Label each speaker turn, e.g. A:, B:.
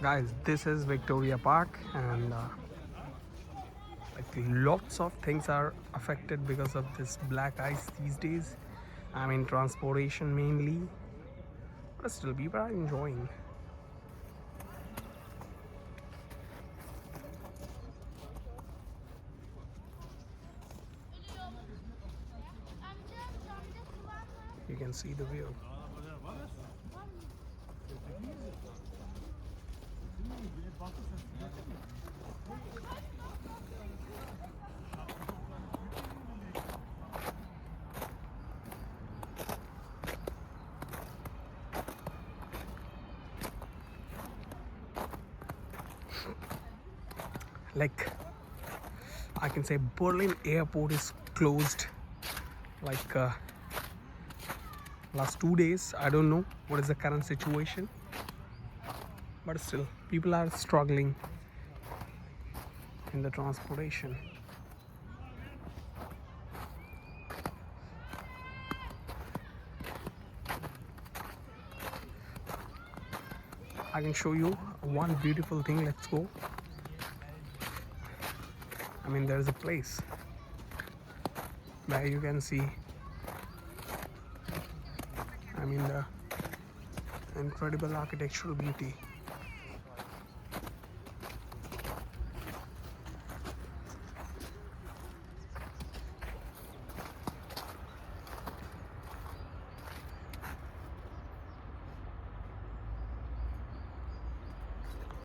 A: Guys, this is Viktoriapark, and like lots of things are affected because of this black ice these days. I mean, transportation mainly, but still people are enjoying. You can see the view. Like, I can say Berlin airport is closed like last 2 days. I don't know what is the current situation, but still people are struggling in the transportation. I can show you one beautiful thing. Let's go. I mean, there is a place where you can see, I mean, the incredible architectural beauty.